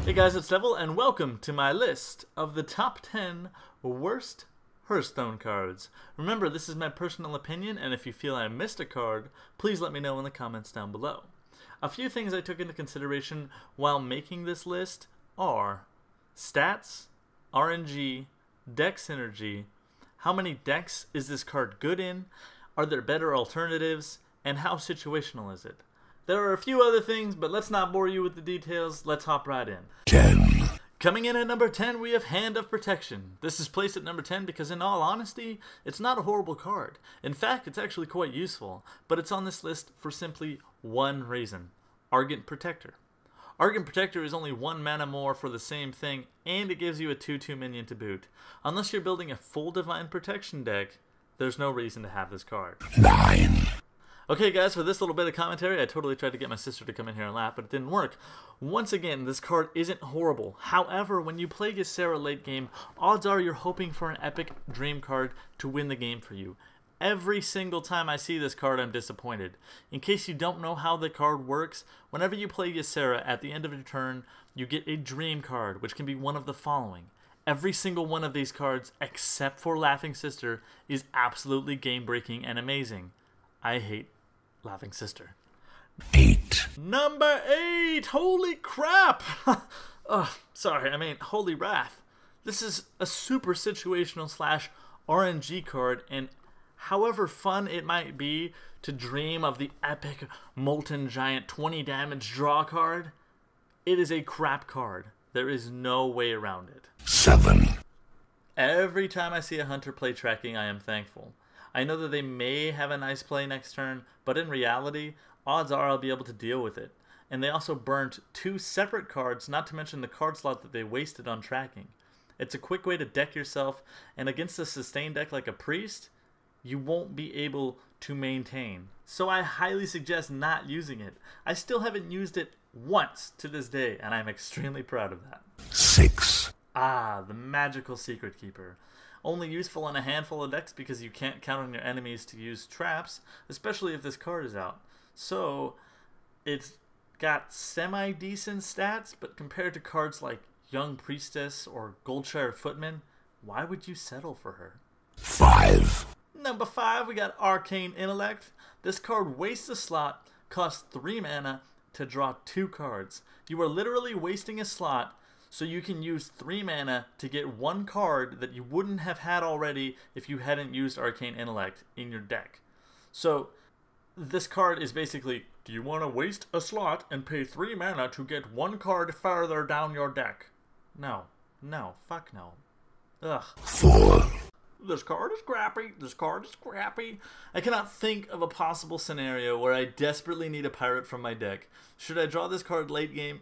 Hey guys, it's Devil, and welcome to my list of the top 10 worst Hearthstone cards. Remember, this is my personal opinion, and if you feel I missed a card, please let me know in the comments down below. A few things I took into consideration while making this list are stats, RNG, deck synergy, how many decks is this card good in, are there better alternatives, and how situational is it? There are a few other things, but let's not bore you with the details. Let's hop right in. 10. Coming in at number 10, we have Hand of Protection. This is placed at number 10 because, in all honesty, it's not a horrible card. In fact, it's actually quite useful, but it's on this list for simply one reason: Argent Protector. Argent Protector is only 1 mana more for the same thing, and it gives you a 2/2 minion to boot. Unless you're building a full Divine Protection deck, there's no reason to have this card. 9. Okay guys, for this little bit of commentary, I totally tried to get my sister to come in here and laugh, but it didn't work. Once again, this card isn't horrible. However, when you play Ysera late game, odds are you're hoping for an epic dream card to win the game for you. Every single time I see this card, I'm disappointed. In case you don't know how the card works, whenever you play Ysera, at the end of your turn, you get a dream card, which can be one of the following. Every single one of these cards, except for Laughing Sister, is absolutely game-breaking and amazing. I hate Laughing Sister. 8. Number 8! Holy crap! Holy wrath. This is a super situational / RNG card, and however fun it might be to dream of the epic Molten Giant 20 damage draw card, it is a crap card. There is no way around it. 7. Every time I see a Hunter play tracking, I am thankful. I know that they may have a nice play next turn, but in reality, odds are I'll be able to deal with it. And they also burnt 2 separate cards, not to mention the card slot that they wasted on tracking. It's a quick way to deck yourself, and against a sustain deck like a Priest, you won't be able to maintain. So I highly suggest not using it. I still haven't used it once to this day, and I'm extremely proud of that. 6. The Magical Secret Keeper. Only useful in a handful of decks because you can't count on your enemies to use traps, especially if this card is out. So, it's got semi-decent stats, but compared to cards like Young Priestess or Goldshire Footman, why would you settle for her? 5. Number 5, we got Arcane Intellect. This card wastes a slot, costs 3 mana to draw 2 cards. You are literally wasting a slot so you can use 3 mana to get 1 card that you wouldn't have had already if you hadn't used Arcane Intellect in your deck. So this card is basically, do you want to waste a slot and pay 3 mana to get 1 card further down your deck? No. No. Fuck no. Ugh. 4. This card is crappy. This card is crappy. I cannot think of a possible scenario where I desperately need a pirate from my deck. Should I draw this card late game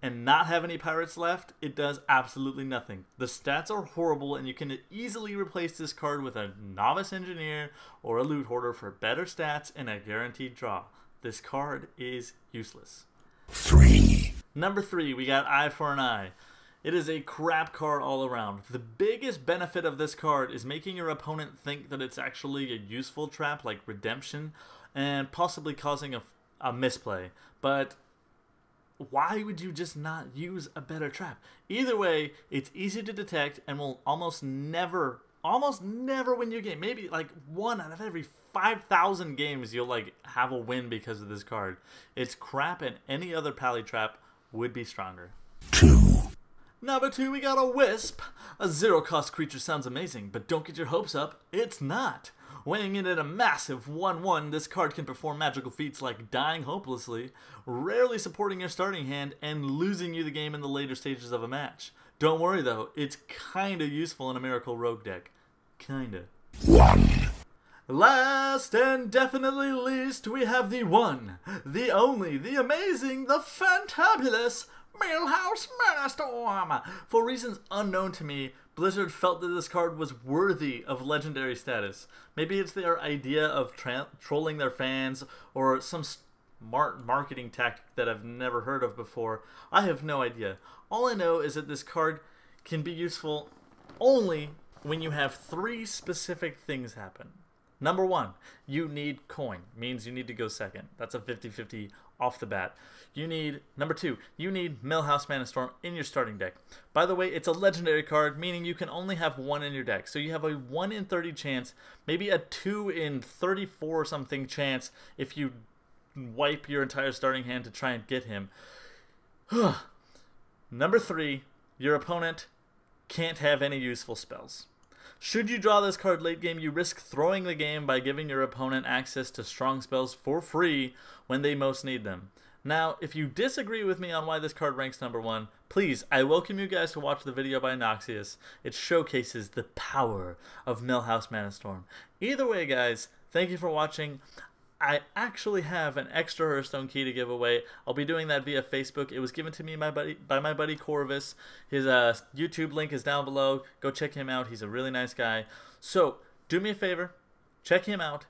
and not have any pirates left? It does absolutely nothing. The stats are horrible, and you can easily replace this card with a Novice Engineer or a Loot Hoarder for better stats and a guaranteed draw. This card is useless. 3. Number 3, we got Eye for an Eye. It is a crap card all around. The biggest benefit of this card is making your opponent think that it's actually a useful trap like Redemption, and possibly causing a misplay. But why would you just not use a better trap? Either way, it's easy to detect and will almost never win your game. Maybe like 1 out of every 5,000 games you'll like have a win because of this card. It's crap, and any other pally trap would be stronger. 2. Number 2, we got a Wisp. A 0-cost creature sounds amazing, but don't get your hopes up. It's not. Weighing in at a massive 1/1, this card can perform magical feats like dying hopelessly, rarely supporting your starting hand, and losing you the game in the later stages of a match. Don't worry though, it's kinda useful in a Miracle Rogue deck. Kinda. 1. Last and definitely least, we have the one, the only, the amazing, the fantabulous Millhouse Manastorm. For reasons unknown to me, Blizzard felt that this card was worthy of legendary status. Maybe it's their idea of trolling their fans, or some smart marketing tactic that I've never heard of before. I have no idea. All I know is that this card can be useful only when you have 3 specific things happen. Number one, you need coin. Means you need to go second. That's a 50-50 off the bat. Number two, you need Millhouse Manastorm in your starting deck. By the way, it's a legendary card, meaning you can only have one in your deck. So you have a 1 in 30 chance, maybe a 2 in 34 or something chance if you wipe your entire starting hand to try and get him. Number three, your opponent can't have any useful spells. Should you draw this card late game, you risk throwing the game by giving your opponent access to strong spells for free when they most need them. Now, if you disagree with me on why this card ranks number one, please, I welcome you guys to watch the video by Noxious. It showcases the power of Millhouse Manastorm. Either way, guys, thank you for watching. I actually have an extra Hearthstone key to give away. I'll be doing that via Facebook. It was given to me by my buddy Corvus. His YouTube link is down below. Go check him out. He's a really nice guy. So, do me a favor. Check him out.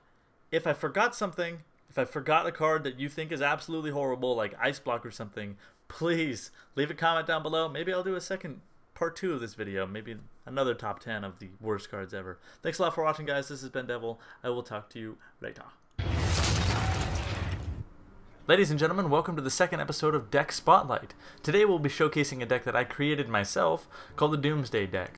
If I forgot something, if I forgot a card that you think is absolutely horrible, like Ice Block or something, please leave a comment down below. Maybe I'll do a second part 2 of this video. Maybe another top 10 of the worst cards ever. Thanks a lot for watching, guys. This has been Devil. I will talk to you later. Ladies and gentlemen, welcome to the second episode of Deck Spotlight. Today we'll be showcasing a deck that I created myself called the Doomsday deck.